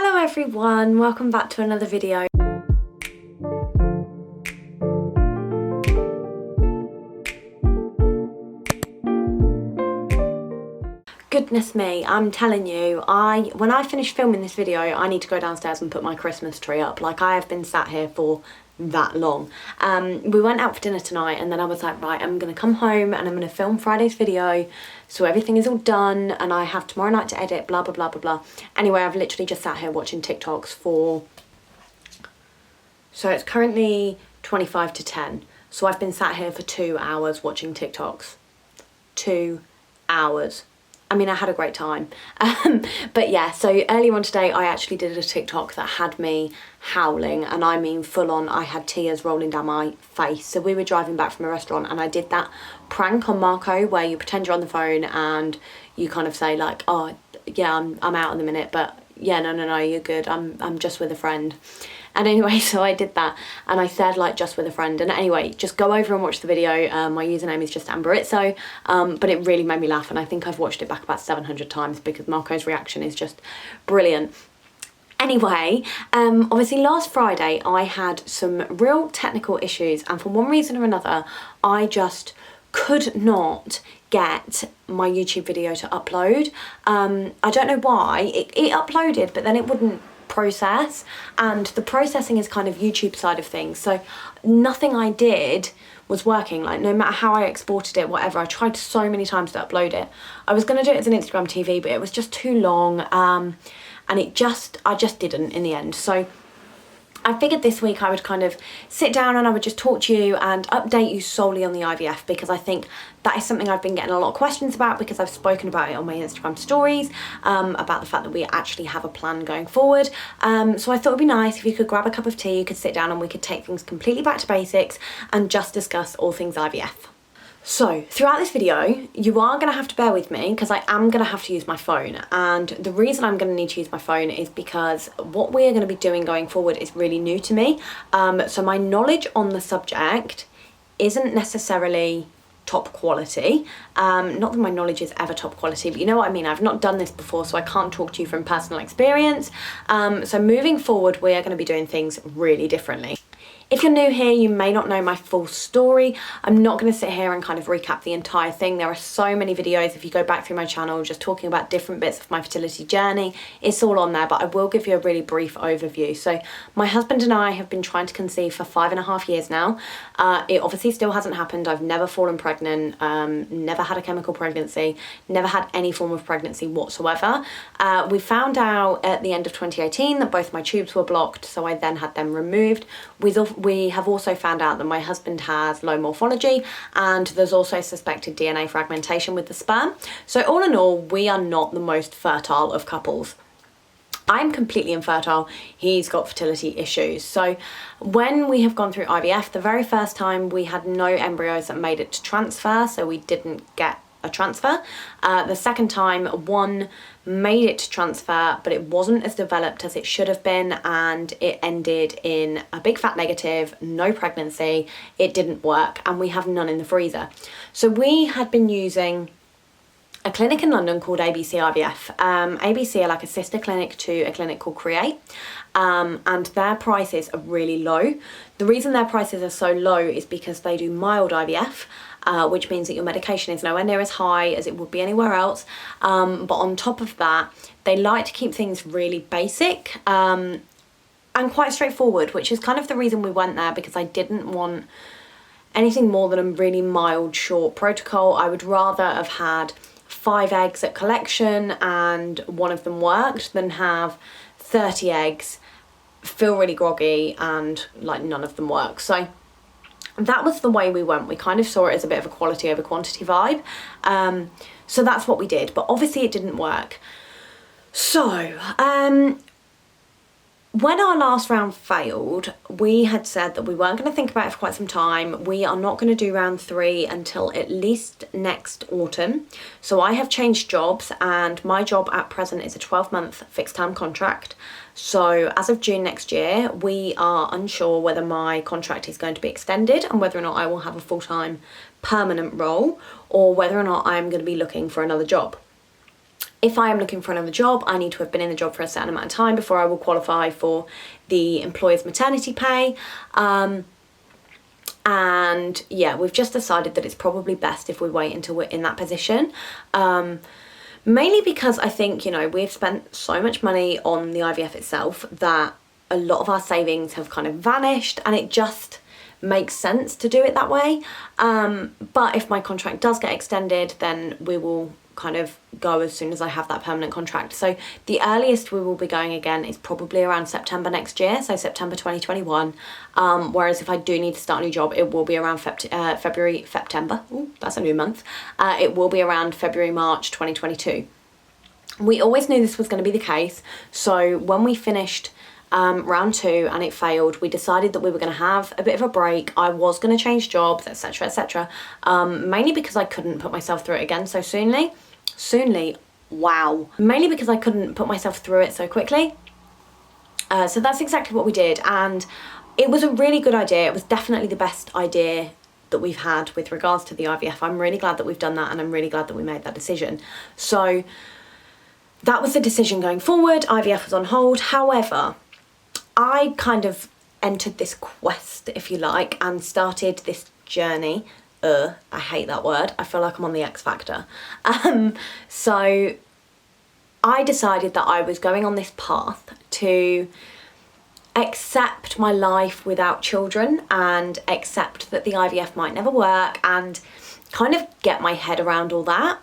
Hello everyone, welcome back to another video. Goodness me, I'm telling you, when I finish filming this video, I need to go downstairs and put my Christmas tree up. Like, I have been sat here for that long. We went out for dinner tonight and then I was like, right, I'm gonna come home and I'm gonna film Friday's video so everything is all done and I have tomorrow night to edit, blah blah blah blah blah. Anyway, I've literally just sat here watching TikToks so it's currently 25 to 10, so I've been sat here for 2 hours watching TikToks. 2 hours. I mean, I had a great time. But yeah, so earlier on today, I actually did a TikTok that had me howling, and I mean full on, I had tears rolling down my face. So we were driving back from a restaurant and I did that prank on Marco where you pretend you're on the phone and you kind of say like, oh yeah, I'm out in a minute, but yeah, no, you're good. I'm just with a friend. And anyway, so I did that and I said like just with a friend. And anyway, just go over and watch the video. My username is just Amberizzo, but it really made me laugh and I think I've watched it back about 700 times because Marco's reaction is just brilliant. Anyway, obviously last Friday I had some real technical issues and for one reason or another I just could not get my YouTube video to upload. I don't know why. It uploaded but then it wouldn't process, and the processing is kind of YouTube side of things, so nothing I did was working. Like, no matter how I exported it, whatever, I tried so many times to upload it. I was going to do it as an Instagram TV, but it was just too long, and I just didn't in the end. So I figured this week I would kind of sit down and I would just talk to you and update you solely on the IVF, because I think that is something I've been getting a lot of questions about because I've spoken about it on my Instagram stories, about the fact that we actually have a plan going forward. So I thought it'd be nice if you could grab a cup of tea, you could sit down and we could take things completely back to basics and just discuss all things IVF. So throughout this video, you are going to have to bear with me because I am going to have to use my phone, and the reason I'm going to need to use my phone is because what we are going to be doing going forward is really new to me. So my knowledge on the subject isn't necessarily top quality. Not that my knowledge is ever top quality, but you know what I mean. I've not done this before, so I can't talk to you from personal experience. So moving forward, we are going to be doing things really differently. If you're new here, you may not know my full story. I'm not going to sit here and kind of recap the entire thing. There are so many videos, if you go back through my channel, just talking about different bits of my fertility journey. It's all on there, but I will give you a really brief overview. So my husband and I have been trying to conceive for 5.5 years now. It obviously still hasn't happened. I've never fallen pregnant, never had a chemical pregnancy, never had any form of pregnancy whatsoever. We found out at the end of 2018 that both my tubes were blocked, so I then had them removed. We have also found out that my husband has low morphology and there's also suspected DNA fragmentation with the sperm. So all in all, we are not the most fertile of couples. I'm completely infertile, he's got fertility issues. So when we have gone through IVF, the very first time we had no embryos that made it to transfer, so we didn't get a transfer. The second time, one made it to transfer, but it wasn't as developed as it should have been, and it ended in a big fat negative, no pregnancy. It didn't work, and we have none in the freezer. So we had been using a clinic in London called ABC IVF. ABC are like a sister clinic to a clinic called Create, and their prices are really low. The reason their prices are so low is because they do mild IVF, which means that your medication is nowhere near as high as it would be anywhere else. But on top of that, they like to keep things really basic and quite straightforward, which is kind of the reason we went there, because I didn't want anything more than a really mild, short protocol. I would rather have had 5 eggs at collection and one of them worked than have 30 eggs, feel really groggy and like none of them work. So that was the way we went. We kind of saw it as a bit of a quality over quantity vibe. So that's what we did, but obviously it didn't work. So when our last round failed, we had said that we weren't going to think about it for quite some time. We are not going to do round 3 until at least next autumn. So I have changed jobs, and my job at present is a 12-month fixed term contract. So as of June next year, we are unsure whether my contract is going to be extended and whether or not I will have a full-time permanent role, or whether or not I'm going to be looking for another job. If I am looking for another job, I need to have been in the job for a certain amount of time before I will qualify for the employer's maternity pay. And yeah, we've just decided that it's probably best if we wait until we're in that position. Mainly because I think, you know, we've spent so much money on the IVF itself that a lot of our savings have kind of vanished, and it just makes sense to do it that way. But if my contract does get extended, then we will kind of go as soon as I have that permanent contract. So the earliest we will be going again is probably around September next year, so September 2021. Whereas if I do need to start a new job, it will be around February, September. Ooh, that's a new month. It will be around February, March 2022. We always knew this was going to be the case. So when we finished round 2 and it failed, we decided that we were going to have a bit of a break. I was going to change jobs, etc, etc, mainly because I couldn't put myself through it again so soonly, wow, mainly because I couldn't put myself through it so quickly. So that's exactly what we did, and it was a really good idea. It was definitely the best idea that we've had with regards to the IVF. I'm really glad that we've done that, and I'm really glad that we made that decision. So that was the decision going forward. IVF was on hold. However, I kind of entered this quest, if you like, and started this journey. I hate that word. I feel like I'm on the X Factor. So I decided that I was going on this path to accept my life without children and accept that the IVF might never work, and kind of get my head around all that.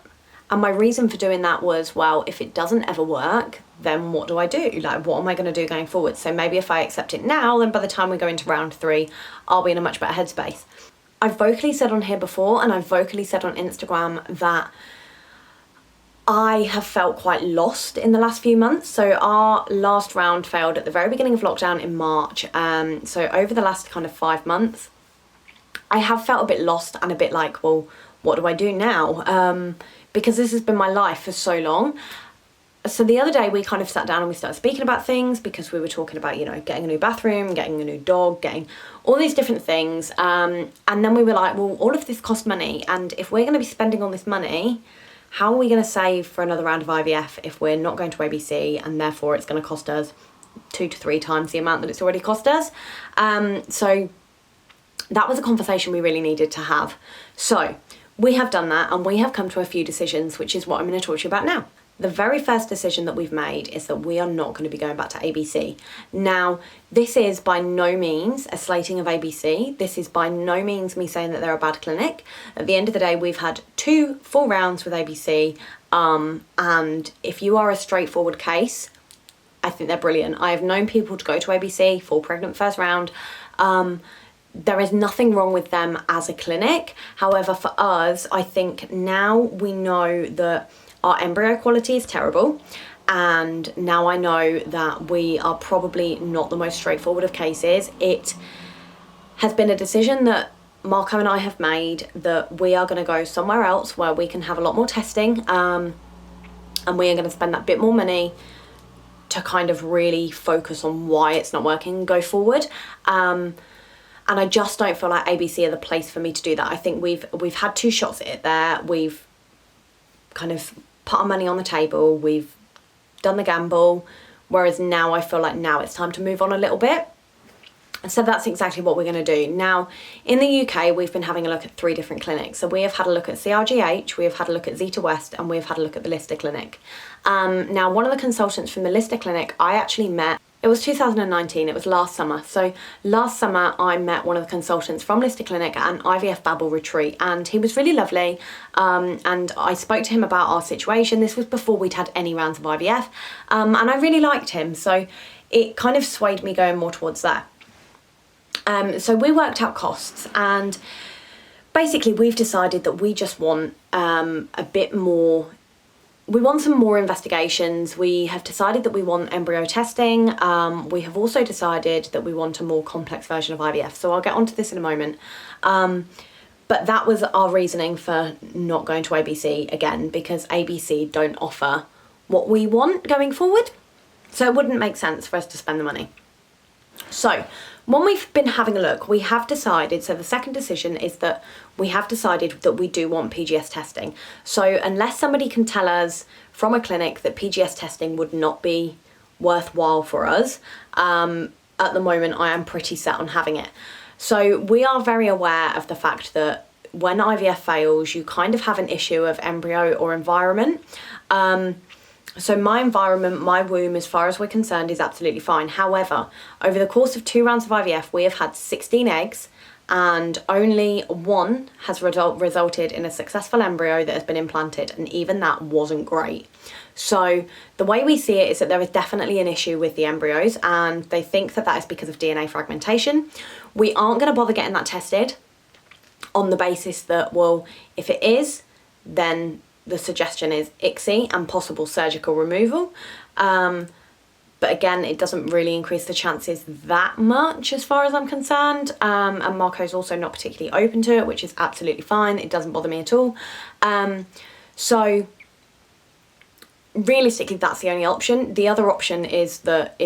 And my reason for doing that was, well, if it doesn't ever work, then what do I do? Like, what am I going to do going forward? So maybe if I accept it now, then by the time we go into round 3, I'll be in a much better headspace. I've vocally said on here before, and I've vocally said on Instagram, that I have felt quite lost in the last few months. So our last round failed at the very beginning of lockdown in March. So over the last kind of 5 months, I have felt a bit lost and a bit like, well, what do I do now? Because this has been my life for so long. So the other day we kind of sat down and we started speaking about things, because we were talking about, you know, getting a new bathroom, getting a new dog, getting all these different things. And then we were like, well, all of this costs money. And if we're going to be spending all this money, how are we going to save for another round of IVF if we're not going to ABC, and therefore it's going to cost us 2 to 3 times the amount that it's already cost us? So that was a conversation we really needed to have. So we have done that, and we have come to a few decisions, which is what I'm going to talk to you about now. The very first decision that we've made is that we are not going to be going back to ABC. Now, this is by no means a slating of ABC. This is by no means me saying that they're a bad clinic. At the end of the day, we've had 2 full rounds with ABC. And if you are a straightforward case, I think they're brilliant. I have known people to go to ABC, fall pregnant first round. There is nothing wrong with them as a clinic. However, for us, I think now we know that our embryo quality is terrible, and now I know that we are probably not the most straightforward of cases. It has been a decision that Marco and I have made, that we are going to go somewhere else where we can have a lot more testing, and we are going to spend that bit more money to kind of really focus on why it's not working and go forward. And I just don't feel like ABC are the place for me to do that. I think we've had 2 shots at it there. We've kind of put our money on the table. We've done the gamble. Whereas now I feel like now it's time to move on a little bit. So that's exactly what we're going to do. Now, in the UK, we've been having a look at 3 different clinics. So we have had a look at CRGH, we have had a look at Zeta West, and we've had a look at the Lister Clinic. Now, one of the consultants from the Lister Clinic, I actually met. It was 2019, it was last summer. So last summer I met one of the consultants from Lister Clinic at an IVF Babble retreat, and he was really lovely. And I spoke to him about our situation. This was before we'd had any rounds of IVF. And I really liked him. So it kind of swayed me going more towards that. So we worked out costs, and basically we've decided that we just want a bit more. We want some more investigations. We have decided that we want embryo testing. We have also decided that we want a more complex version of IVF. So I'll get onto this in a moment. But that was our reasoning for not going to ABC again, because ABC don't offer what we want going forward. So it wouldn't make sense for us to spend the money. So when we've been having a look, we have decided, so the second decision is that we have decided that we do want PGS testing. So unless somebody can tell us from a clinic that PGS testing would not be worthwhile for us, at the moment I am pretty set on having it. So we are very aware of the fact that when IVF fails, you kind of have an issue of embryo or environment. So my environment, my womb, as far as we're concerned, is absolutely fine. However, over the course of 2 rounds of IVF, we have had 16 eggs and only 1 has resulted in a successful embryo that has been implanted, and even that wasn't great. So the way we see it is that there is definitely an issue with the embryos, and they think that that is because of DNA fragmentation. We aren't going to bother getting that tested on the basis that, well, if it is, then the suggestion is ICSI and possible surgical removal. But again, it doesn't really increase the chances that much as far as I'm concerned. And Marco's also not particularly open to it, which is absolutely fine. It doesn't bother me at all. So realistically, that's the only option. The other option is that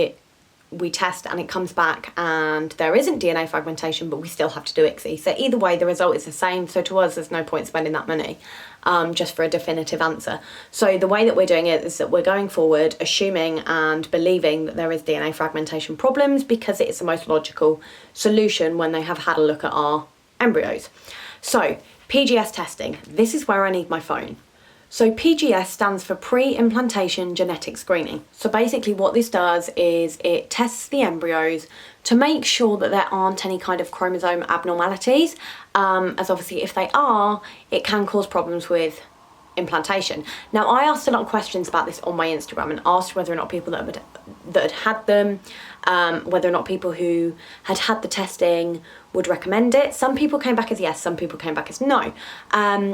we test and it comes back and there isn't DNA fragmentation, but we still have to do ICSI. So either way, the result is the same. So to us, there's no point spending that money just for a definitive answer. So the way that we're doing it is that we're going forward, assuming and believing that there is DNA fragmentation problems, because it is the most logical solution when they have had a look at our embryos. So PGS testing, this is where I need my phone. So PGS stands for pre-implantation genetic screening. So basically what this does is it tests the embryos to make sure that there aren't any kind of chromosome abnormalities, as obviously if they are, it can cause problems with implantation. Now, I asked a lot of questions about this on my Instagram and asked whether or not people that had had them, whether or not people who had had the testing would recommend it. Some people came back as yes, some people came back as no.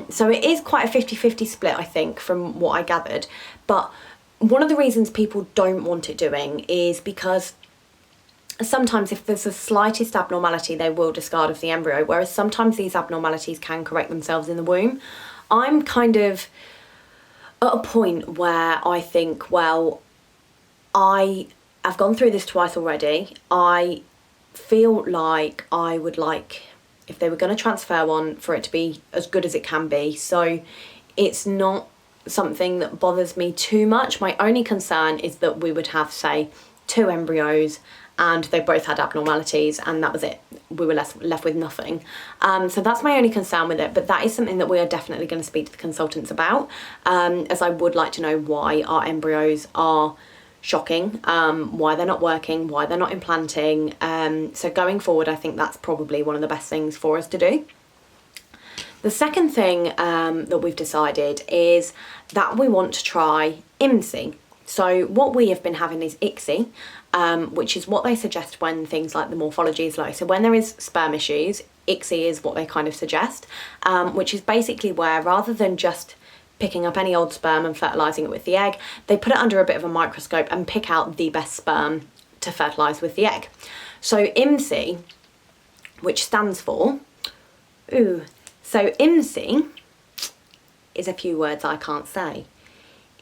So it is quite a 50-50 split, I think, from what I gathered. But one of the reasons people don't want it doing is because sometimes if there's the slightest abnormality, they will discard of the embryo, whereas sometimes these abnormalities can correct themselves in the womb. I'm kind of at a point where I think, well, I have gone through this twice already. I feel like I would like, if they were going to transfer one, for it to be as good as it can be. So it's not something that bothers me too much. My only concern is that we would have, say, 2 embryos and they both had abnormalities and that was it. We were left with nothing. So that's my only concern with it, but that is something that we are definitely going to speak to the consultants about, as I would like to know why our embryos are shocking, why they're not working, why they're not implanting. So going forward, I think that's probably one of the best things for us to do. The second thing that we've decided is that we want to try IMSI. So what we have been having is ICSI, which is what they suggest when things like the morphology is low. So when there is sperm issues, ICSI is what they kind of suggest, which is basically where, rather than just picking up any old sperm and fertilising it with the egg, they put it under a bit of a microscope and pick out the best sperm to fertilise with the egg. So IMSI, which stands for, IMSI is a few words I can't say.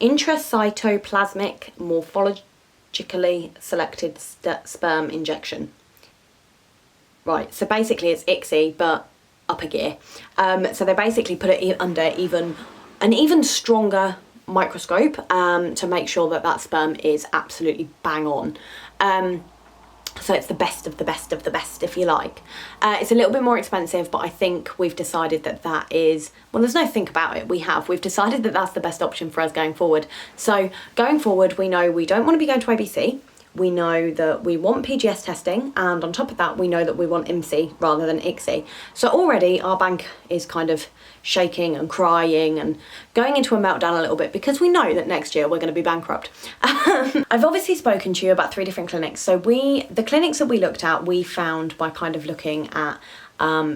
Intracytoplasmic morphologically selected sperm injection. Right, so basically it's ICSI, but up a gear. So they basically put it under an even stronger microscope to make sure that that sperm is absolutely bang on. So it's the best of the best of the best, if you like. It's a little bit more expensive, but I think we've decided that that is, well, there's no think about it. We've decided that that's the best option for us going forward. So going forward, we know we don't want to be going to ABC. We know that we want PGS testing, and on top of that, we know that we want IMSI rather than ICSI. So already our bank is kind of shaking and crying and going into a meltdown a little bit, because we know that next year we're going to be bankrupt. I've obviously spoken to you about 3 different clinics. So the clinics that we looked at, we found by kind of looking at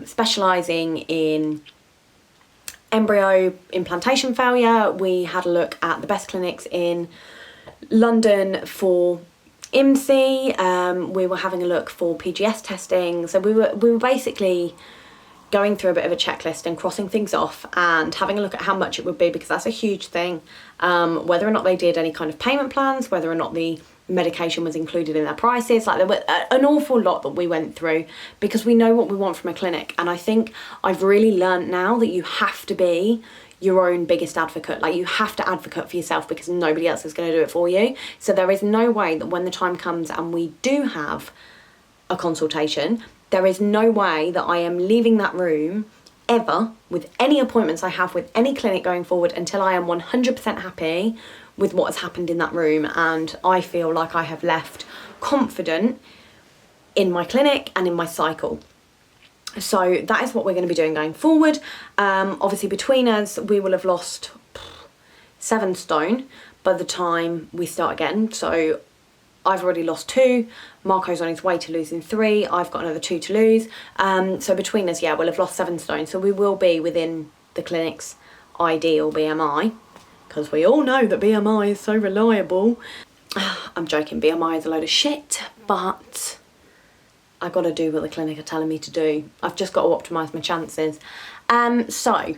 specialising in embryo implantation failure. We had a look at the best clinics in London for IMSI. We were having a look for PGS testing. So we were basically going through a bit of a checklist and crossing things off and having a look at how much it would be, because that's a huge thing. Whether or not they did any kind of payment plans, whether or not the medication was included in their prices. Like there were an awful lot that we went through because we know what we want from a clinic. And I think I've really learned now that you have to be your own biggest advocate. Like you have to advocate for yourself because nobody else is going to do it for you. So there is no way that when the time comes and we do have a consultation, there is no way that I am leaving that room ever with any appointments I have with any clinic going forward until I am 100% happy with what has happened in that room, and I feel like I have left confident in my clinic and in my cycle. So that is what we're going to be doing going forward. Obviously between us we will have lost 7 stone by the time we start again. So I've already lost 2, Marco's on his way to losing 3, I've got another 2 to lose. So between us, yeah, we'll have lost 7 stone. So we will be within the clinic's ideal BMI, because we all know that BMI is so reliable. I'm joking, BMI is a load of shit, but I got to do what the clinic are telling me to do. I've just got to optimise my chances. So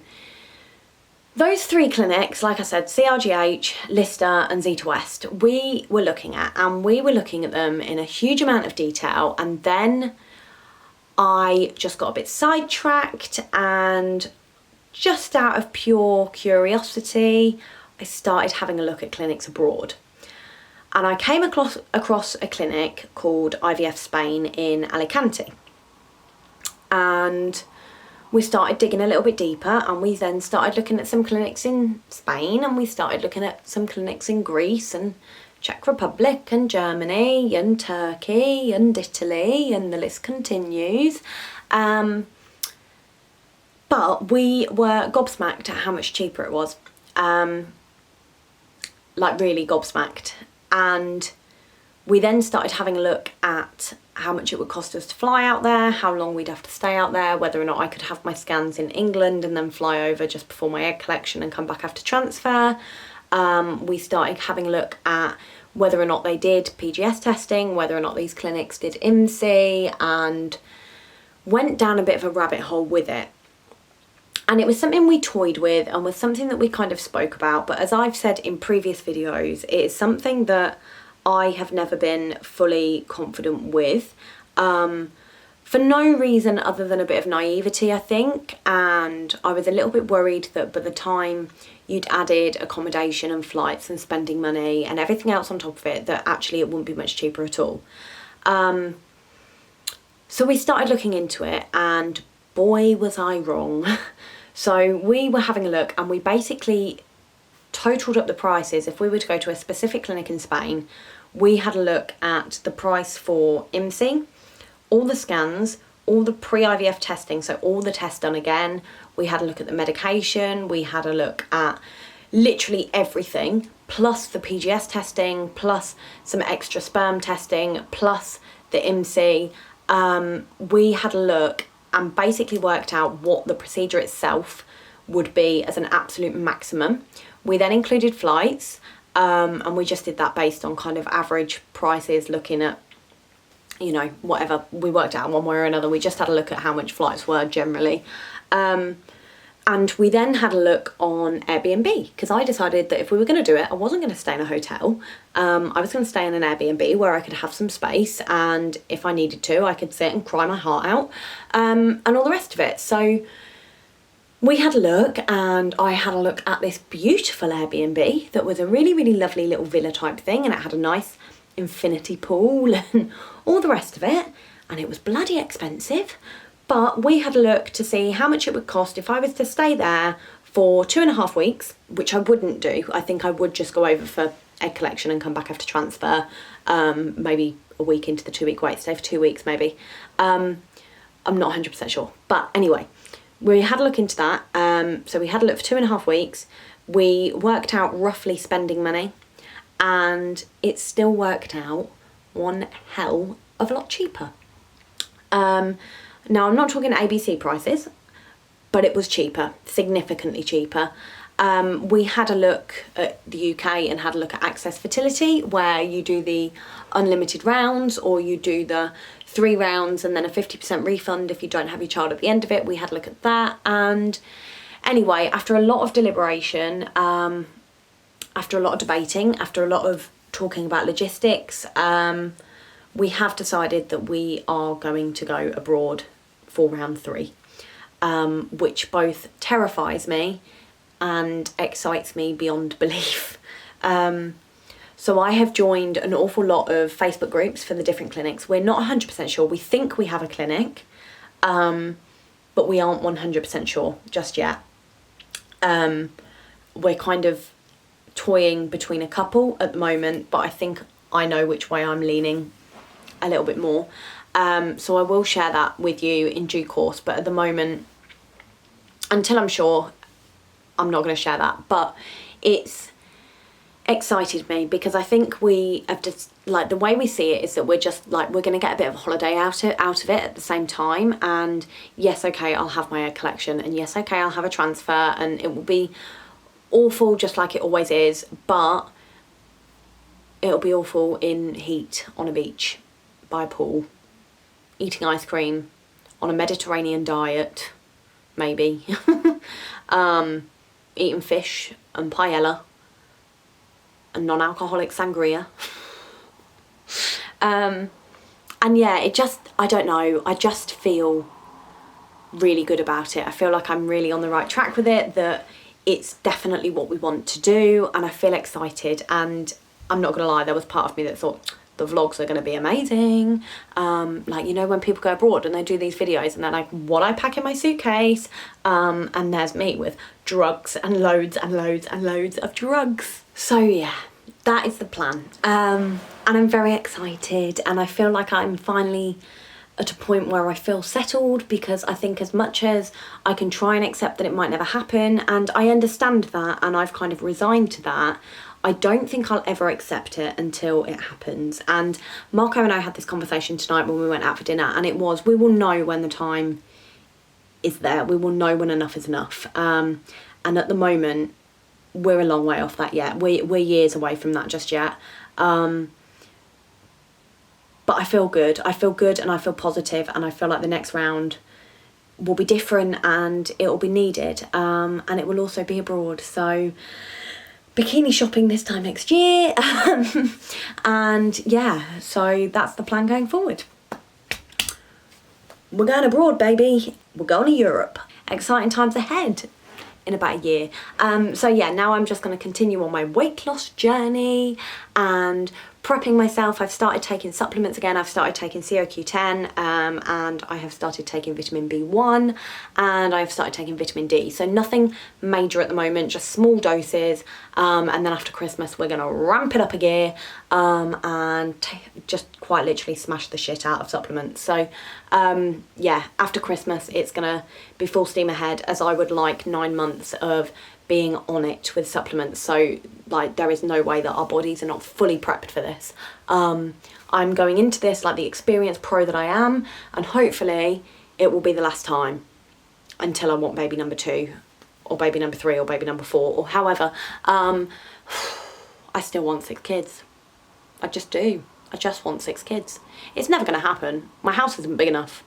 those 3 clinics, like I said, CRGH, Lister and Zeta West, we were looking at, and we were looking at them in a huge amount of detail, and then I just got a bit sidetracked, and just out of pure curiosity, I started having a look at clinics abroad. And I came across a clinic called IVF Spain in Alicante. And we started digging a little bit deeper, and we then started looking at some clinics in Spain, and we started looking at some clinics in Greece and Czech Republic and Germany and Turkey and Italy, and the list continues. But we were gobsmacked at how much cheaper it was. Like really gobsmacked. And we then started having a look at how much it would cost us to fly out there, how long we'd have to stay out there, whether or not I could have my scans in England and then fly over just before my egg collection and come back after transfer. We started having a look at whether or not they did PGS testing, whether or not these clinics did IMSI, and went down a bit of a rabbit hole with it. And it was something we toyed with and was something that we kind of spoke about. But as I've said in previous videos, it is something that I have never been fully confident with. For no reason other than a bit of naivety, I think. And I was a little bit worried that by the time you'd added accommodation and flights and spending money and everything else on top of it, that actually it wouldn't be much cheaper at all. So we started looking into it, and boy was I wrong. So we were having a look, and we basically totaled up the prices. If we were to go to a specific clinic in Spain, we had a look at the price for IMSI, all the scans, all the pre-IVF testing, so all the tests done again. We had a look at the medication, we had a look at literally everything, plus the PGS testing, plus some extra sperm testing, plus the IMSI. We had a look and basically worked out what the procedure itself would be as an absolute maximum. We then included flights, and we just did that based on kind of average prices, looking at, you know, whatever we worked out one way or another. We just had a look at how much flights were generally. And we then had a look on Airbnb, because I decided that if we were going to do it, I wasn't going to stay in a hotel. I was going to stay in an Airbnb where I could have some space, and if I needed to, I could sit and cry my heart out, and all the rest of it. So we had a look, and I had a look at this beautiful Airbnb that was a really, really lovely little villa type thing, and it had a nice infinity pool and all the rest of it, and it was bloody expensive. But we had a look to see how much it would cost if I was to stay there for 2.5 weeks, which I wouldn't do. I think I would just go over for egg collection and come back after transfer, maybe a week into the 2-week wait, stay for 2 weeks maybe. I'm not 100% sure. But anyway, we had a look into that. So we had a look for 2.5 weeks. We worked out roughly spending money, and it still worked out one hell of a lot cheaper. Now, I'm not talking ABC prices, but it was cheaper, significantly cheaper. We had a look at the UK and had a look at Access Fertility, where you do the unlimited rounds, or you do the 3 rounds and then a 50% refund if you don't have your child at the end of it. We had a look at that. And anyway, after a lot of deliberation, after a lot of debating, after a lot of talking about logistics. We have decided that we are going to go abroad for round 3, which both terrifies me and excites me beyond belief. So I have joined an awful lot of Facebook groups for the different clinics. We're not 100% sure. We think we have a clinic, but we aren't 100% sure just yet. We're kind of toying between a couple at the moment, but I think I know which way I'm leaning a little bit more. So I will share that with you in due course, but at the moment, until I'm sure, I'm not going to share that. But it's excited me because I think we have just, like, the way we see it is that we're just like, we're going to get a bit of a holiday out of it at the same time. And yes, okay, I'll have my egg collection, and yes, okay, I'll have a transfer, and it will be awful just like it always is, but it'll be awful in heat on a beach by a pool, eating ice cream on a Mediterranean diet, maybe, eating fish and paella and non-alcoholic sangria. And yeah, it just, I don't know, I just feel really good about it. I feel like I'm really on the right track with it, that it's definitely what we want to do, and I feel excited. And I'm not gonna lie, there was part of me that thought the vlogs are gonna be amazing. Like, you know, when people go abroad and they do these videos and they're like, what I pack in my suitcase, and there's me with drugs and loads and loads and loads of drugs. So yeah, that is the plan. And I'm very excited, and I feel like I'm finally at a point where I feel settled, because I think as much as I can try and accept that it might never happen, and I understand that, and I've kind of resigned to that, I don't think I'll ever accept it until it happens. And Marco and I had this conversation tonight when we went out for dinner, and it was, we will know when the time is there. We will know when enough is enough. And at the moment, we're a long way off that yet. We're years away from that just yet. But I feel good. I feel good, and I feel positive, and I feel like the next round will be different, and it will be needed. And it will also be abroad. So bikini shopping this time next year. And yeah, so that's the plan going forward. We're going abroad, baby. We're going to Europe. Exciting times ahead in about a year. So yeah, now I'm just going to continue on my weight loss journey and prepping myself. I've started taking supplements again. I've started taking CoQ10, and I have started taking vitamin B1, and I've started taking vitamin D. So nothing major at the moment, just small doses. And then after Christmas, we're going to ramp it up a gear, and just quite literally smash the shit out of supplements. So yeah, after Christmas, it's going to be full steam ahead, as I would like 9 months of being on it with supplements. So like, there is no way that our bodies are not fully prepped for this. I'm going into this like the experienced pro that I am, and hopefully it will be the last time until I want baby number 2 or baby number 3 or baby number 4 or however. I still want 6 kids. I just do. I just want 6 kids. It's never going to happen. My house isn't big enough,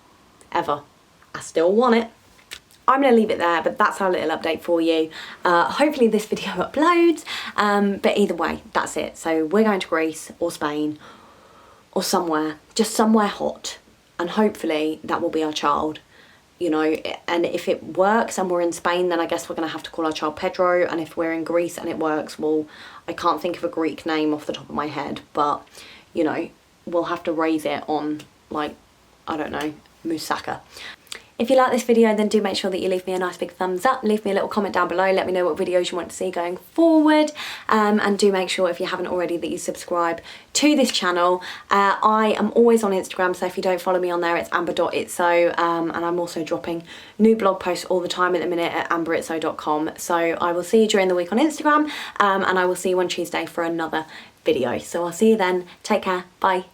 ever. I still want it. I'm going to leave it there, but that's our little update for you. Hopefully this video uploads, but either way, that's it. So we're going to Greece or Spain or somewhere, just somewhere hot, and hopefully that will be our child, you know. And if it works and we're in Spain, then I guess we're going to have to call our child Pedro, and if we're in Greece and it works, well, I can't think of a Greek name off the top of my head, but, you know, we'll have to raise it on, like, I don't know, moussaka. If you like this video, then do make sure that you leave me a nice big thumbs up, leave me a little comment down below, let me know what videos you want to see going forward, and do make sure, if you haven't already, that you subscribe to this channel. I am always on Instagram, so if you don't follow me on there, it's amber.itso, and I'm also dropping new blog posts all the time at the minute at amberitso.com. So I will see you during the week on Instagram, and I will see you on Tuesday for another video. So I'll see you then. Take care. Bye.